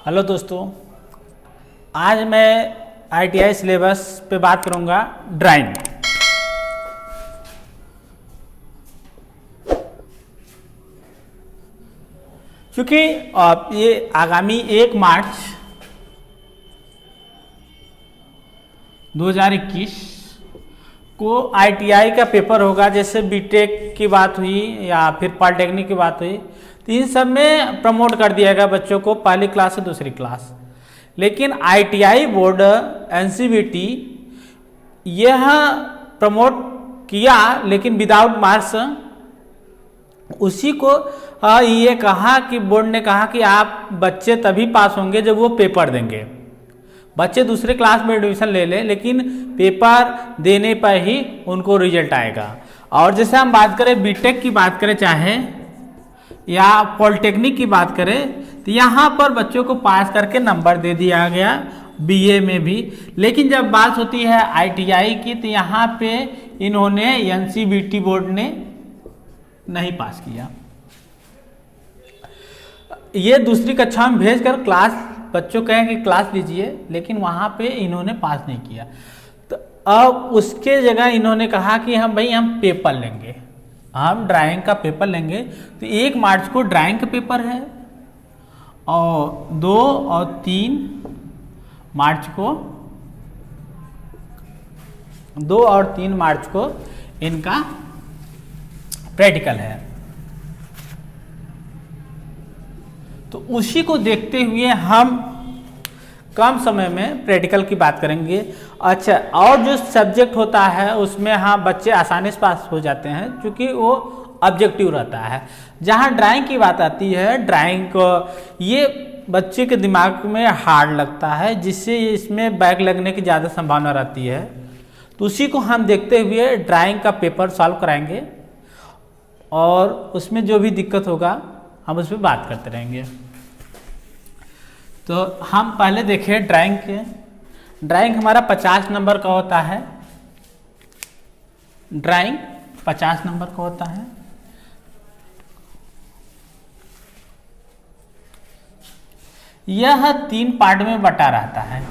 Hello दोस्तों, आज मैं आईटीआई सिलेबस पे बात करूंगा ड्राइंग। क्योंकि ये आगामी 1 मार्च 2021 को आईटीआई का पेपर होगा। जैसे बीटेक की बात हुई या फिर पॉलिटेक्निक की बात हुई, तो इन सब में प्रमोट कर दिया गया बच्चों को पहली क्लास से दूसरी क्लास। लेकिन आईटीआई बोर्ड एनसीवीटी यह प्रमोट किया, लेकिन विदाउट मार्क्स। उसी को ये कहा कि बोर्ड ने कहा कि आप बच्चे तभी पास होंगे जब वो पेपर देंगे। बच्चे दूसरे क्लास में एडमिशन ले लें, लेकिन पेपर देने पर ही उनको रिजल्ट आएगा। और जैसे हम बात करें बीटेक की बात करें चाहे या पॉलिटेक्निक की बात करें, तो यहाँ पर बच्चों को पास करके नंबर दे दिया गया, बीए में भी। लेकिन जब बात होती है आईटीआई की, तो यहाँ पे इन्होंने एनसीवीटी बोर्ड ने नहीं पास किया। ये दूसरी कक्षा में भेजकर क्लास बच्चों कहें कि क्लास लीजिए, लेकिन वहाँ पे इन्होंने पास नहीं किया। तो अब उसके जगह इन्होंने कहा कि हम पेपर लेंगे, हम ड्राइंग का पेपर लेंगे। तो 1 मार्च को ड्राइंग का पेपर है और 2 और 3 मार्च को 2 और 3 मार्च को इनका प्रैक्टिकल है। तो उसी को देखते हुए हम कम समय में प्रैक्टिकल की बात करेंगे। अच्छा, और जो सब्जेक्ट होता है उसमें बच्चे आसानी से पास हो जाते हैं, क्योंकि वो ऑब्जेक्टिव रहता है। जहाँ ड्राइंग की बात आती है, ड्राइंग को ये बच्चे के दिमाग में हार्ड लगता है, जिससे इसमें बैक लगने की ज़्यादा संभावना रहती है। तो उसी को हम देखते हुए ड्राइंग का पेपर सॉल्व कराएंगे और उसमें जो भी दिक्कत होगा हम उस पर बात करते रहेंगे। तो हम पहले देखें ड्राइंग के। ड्राइंग हमारा 50 नंबर का होता है। ड्राइंग 50 नंबर का होता है। यह 3 पार्ट में बटा रहता है।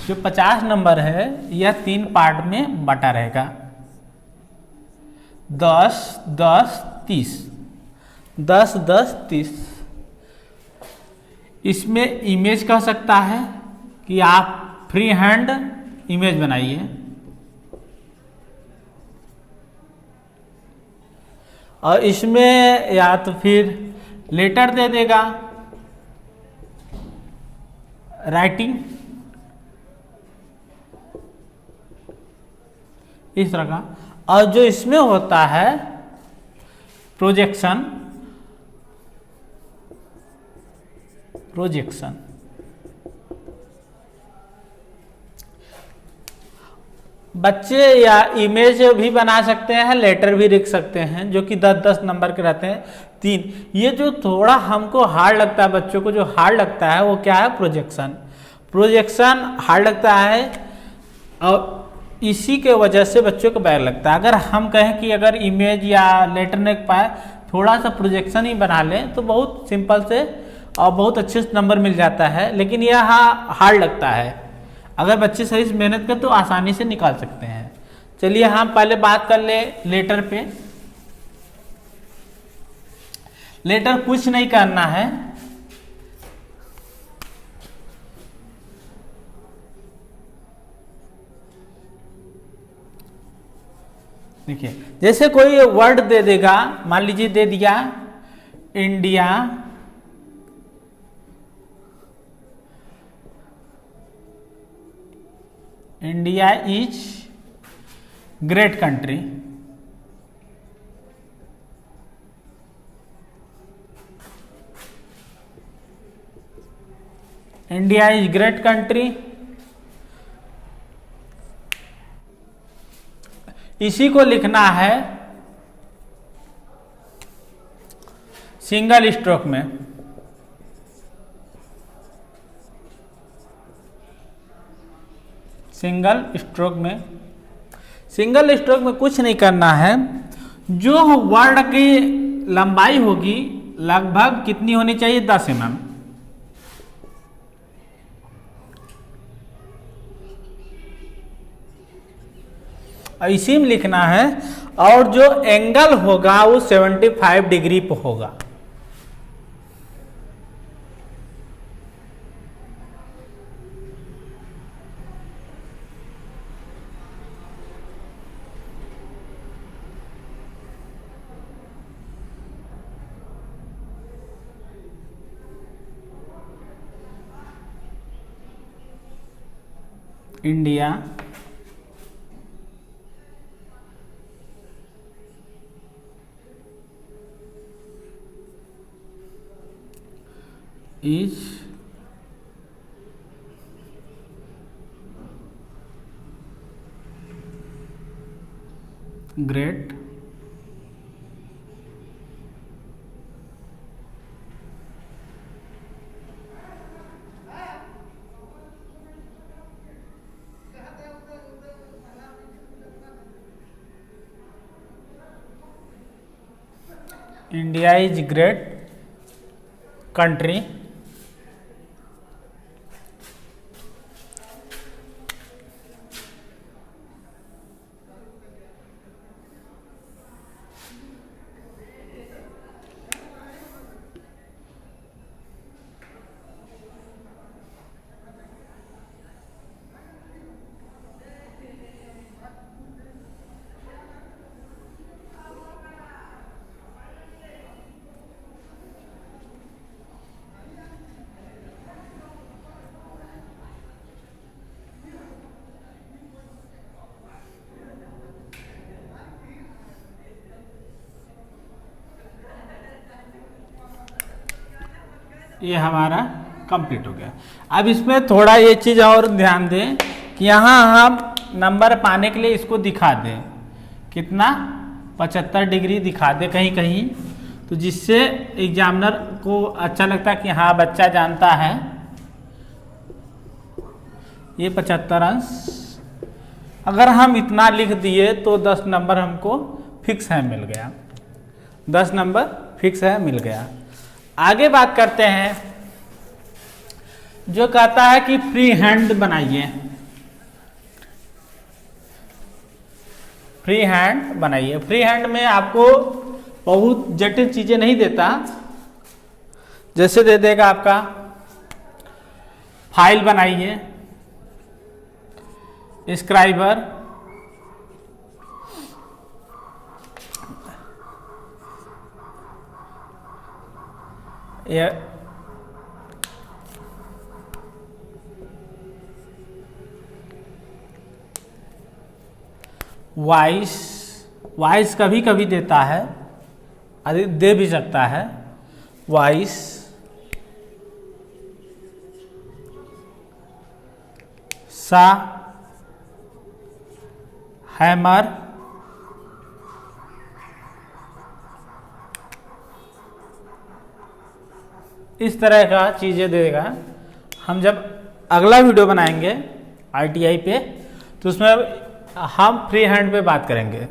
जो 50 नंबर है यह 3 पार्ट में बटा रहेगा। 10, 10, 30, 10, 10, 30। इसमें इमेज कह सकता है कि आप फ्री हैंड इमेज बनाइए, और इसमें या तो फिर लेटर दे देगा, राइटिंग इस तरह का। और जो इसमें होता है प्रोजेक्शन, बच्चे या इमेज भी बना सकते हैं, लेटर भी लिख सकते हैं, जो कि 10-10 नंबर के रहते हैं। 3 ये जो थोड़ा हमको हार्ड लगता है, बच्चों को जो हार्ड लगता है वो क्या है? प्रोजेक्शन हार्ड लगता है, और इसी के वजह से बच्चों को बैक लगता है। अगर हम कहें कि अगर इमेज या लेटर नहीं पाए, थोड़ा सा प्रोजेक्शन ही बना लें, तो बहुत सिंपल से और बहुत अच्छे से नंबर मिल जाता है। लेकिन यह हार्ड लगता है। अगर बच्चे सही से मेहनत करें तो आसानी से निकाल सकते हैं। चलिए हम पहले बात कर ले लेटर पे। लेटर कुछ नहीं करना है, देखिए जैसे कोई वर्ड दे देगा, मान लीजिए दे दिया India, India is great country. India is great country. इसी को लिखना है सिंगल स्ट्रोक में। सिंगल स्ट्रोक में कुछ नहीं करना है। जो वर्ड की लंबाई होगी लगभग कितनी होनी चाहिए? 10 mm। इसी में लिखना है, और जो एंगल होगा वो 75 डिग्री पे होगा। India is great India is great country ये हमारा कंप्लीट हो गया। अब इसमें थोड़ा ये चीज़ और ध्यान दें कि यहाँ हम नंबर पाने के लिए इसको दिखा दें कितना 75 डिग्री दिखा दें कहीं कहीं, तो जिससे एग्जामिनर को अच्छा लगता है कि हाँ बच्चा जानता है। ये 75 अंश अगर हम इतना लिख दिए तो 10 नंबर हमको फिक्स है मिल गया, 10 नंबर फिक्स है मिल गया। आगे बात करते हैं जो कहता है कि फ्री हैंड बनाइए, फ्री हैंड बनाइए। फ्री हैंड में आपको बहुत जटिल चीजें नहीं देता, जैसे दे देगा आपका फाइल बनाइए, स्क्राइबर, वॉइस, वॉइस कभी कभी देता है, दे भी सकता है वॉइस, सा, हैमर, इस तरह का चीज़ें देगा। हम जब अगला वीडियो बनाएंगे आईटीआई पे तो उसमें हम फ्री हैंड पे बात करेंगे।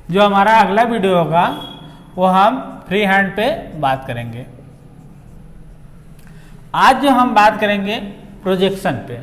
जो हमारा अगला वीडियो होगा वो हम फ्री हैंड पे बात करेंगे। आज जो हम बात करेंगे प्रोजेक्शन पे,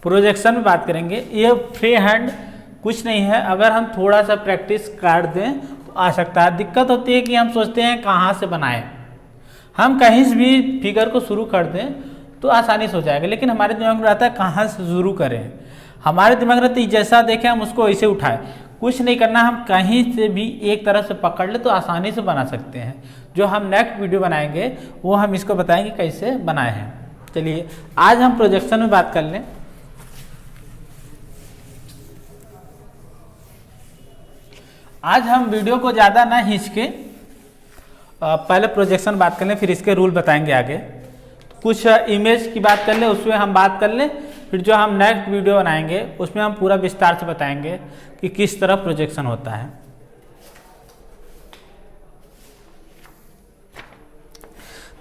प्रोजेक्शन में बात करेंगे। ये फ्री हैंड कुछ नहीं है, अगर हम थोड़ा सा प्रैक्टिस कर दें तो आ सकता है। दिक्कत होती है कि हम सोचते हैं कहाँ से बनाएं, हम कहीं से भी फिगर को शुरू कर दें तो आसानी से हो जाएगा, लेकिन हमारे दिमाग में रहता है कहाँ से शुरू करें। हमारे दिमाग में रहता है जैसा देखें हम उसको वैसे उठाएं, कुछ नहीं करना, हम कहीं से भी एक तरह से पकड़ ले तो आसानी से बना सकते हैं। जो हम नेक्स्ट वीडियो बनाएंगे वो हम इसको बताएंगे कैसे बनाए हैं। चलिए आज हम प्रोजेक्शन में बात कर लें। आज हम वीडियो को ज़्यादा ना खींच के पहले प्रोजेक्शन बात कर लें, फिर इसके रूल बताएंगे आगे। कुछ इमेज की बात कर लें, उसमें हम बात कर लें, फिर जो हम नेक्स्ट वीडियो बनाएंगे उसमें हम पूरा विस्तार से बताएंगे कि किस तरह प्रोजेक्शन होता है।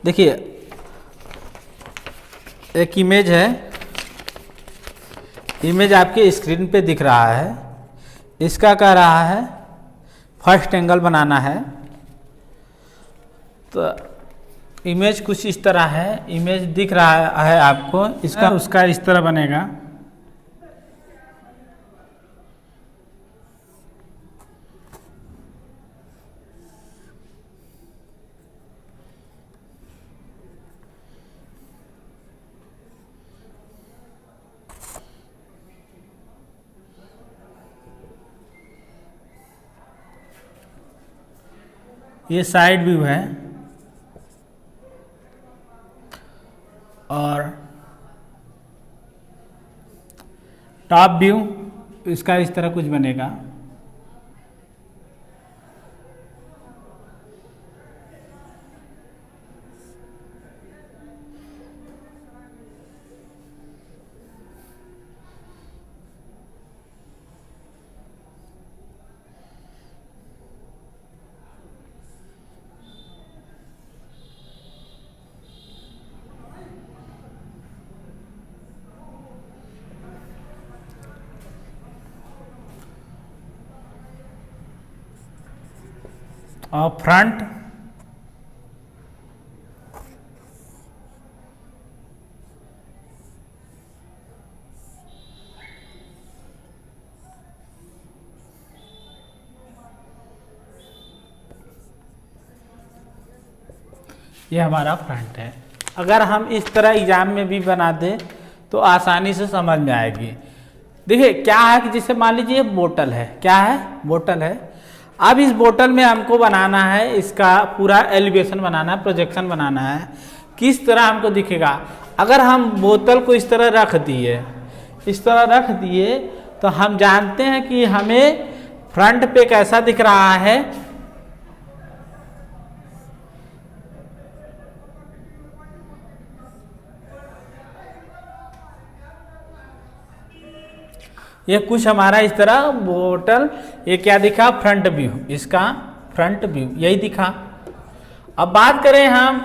देखिए एक इमेज है, इमेज आपके स्क्रीन पे दिख रहा है। इसका कह रहा है फर्स्ट एंगल बनाना है, तो इमेज कुछ इस तरह है। इमेज दिख रहा है आपको, इसका उसका इस तरह बनेगा। ये साइड व्यू है और टॉप व्यू इसका इस तरह कुछ बनेगा। और फ्रंट ये हमारा फ्रंट है। अगर हम इस तरह एग्जाम में भी बना दें तो आसानी से समझ में आएगी। देखिए क्या है कि जैसे मान लीजिए बोतल है, क्या है, बोतल है। अब इस बोतल में हमको बनाना है, इसका पूरा एलिवेशन बनाना है, प्रोजेक्शन बनाना है, किस तरह हमको दिखेगा। अगर हम बोतल को इस तरह रख दिए, इस तरह रख दिए तो हम जानते हैं कि हमें फ्रंट पे कैसा दिख रहा है, ये कुछ हमारा इस तरह बोतल, ये क्या दिखा, फ्रंट व्यू, इसका फ्रंट व्यू यही दिखा। अब बात करें हम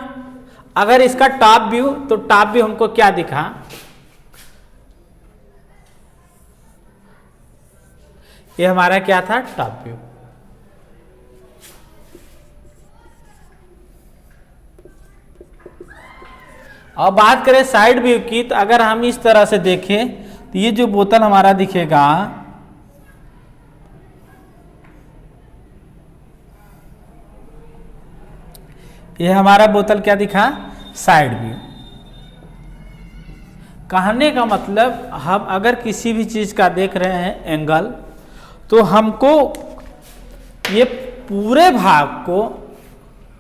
अगर इसका टॉप व्यू, तो टॉप व्यू हमको क्या दिखा, ये हमारा क्या था, टॉप व्यू। अब बात करें साइड व्यू की, तो अगर हम इस तरह से देखें तो ये जो बोतल हमारा दिखेगा, ये हमारा बोतल क्या दिखा, साइड व्यू। कहने का मतलब हम अगर किसी भी चीज का देख रहे हैं एंगल, तो हमको ये पूरे भाग को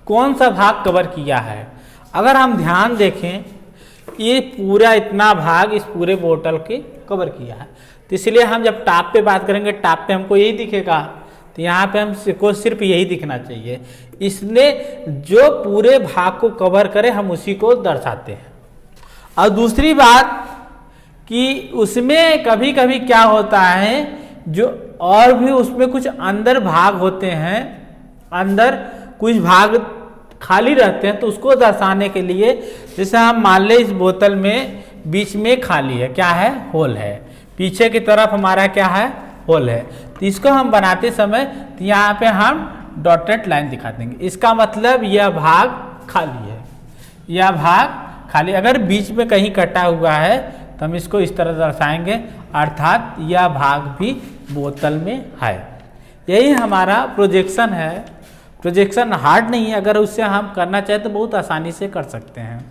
कौन सा भाग कवर किया है। अगर हम ध्यान देखें ये पूरा इतना भाग इस पूरे बोतल के कवर किया है, तो इसलिए हम जब टॉप पे बात करेंगे, टॉप पे हमको यही दिखेगा, तो यहाँ पे हमको सिर्फ यही दिखना चाहिए। इसने जो पूरे भाग को कवर करे हम उसी को दर्शाते हैं। और दूसरी बात कि उसमें कभी कभी क्या होता है, जो और भी उसमें कुछ अंदर भाग होते हैं, अंदर कुछ भाग खाली रहते हैं, तो उसको दर्शाने के लिए, जैसे हम मान लें इस बोतल में बीच में खाली है, क्या है, होल है, पीछे की तरफ हमारा क्या है, होल है, तो इसको हम बनाते समय तो यहाँ पे हम डॉटेड लाइन दिखा देंगे। इसका मतलब यह भाग खाली है, यह भाग खाली। अगर बीच में कहीं कटा हुआ है तो हम इसको इस तरह दर्शाएंगे, अर्थात यह भाग भी बोतल में है। यही हमारा प्रोजेक्शन है। प्रोजेक्शन हार्ड नहीं है, अगर उससे हम करना चाहें तो बहुत आसानी से कर सकते हैं।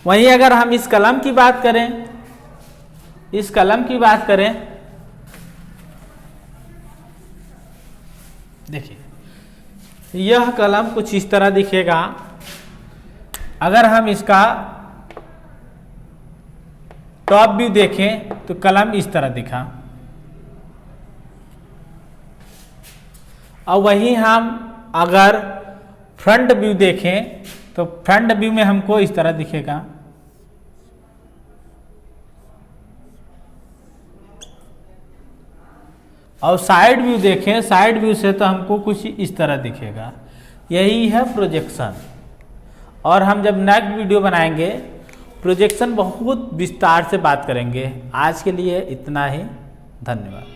वहीं अगर हम इस कलम की बात करें, इस कलम की बात करें, देखिए यह कलम कुछ इस तरह दिखेगा। अगर हम इसका टॉप व्यू देखें तो कलम इस तरह दिखा, और वहीं हम अगर फ्रंट व्यू देखें तो फ्रंट व्यू में हमको इस तरह दिखेगा। और साइड व्यू देखें, साइड व्यू से तो हमको कुछ इस तरह दिखेगा। यही है प्रोजेक्शन। और हम जब नेक्स्ट वीडियो बनाएंगे प्रोजेक्शन बहुत विस्तार से बात करेंगे। आज के लिए इतना ही, धन्यवाद।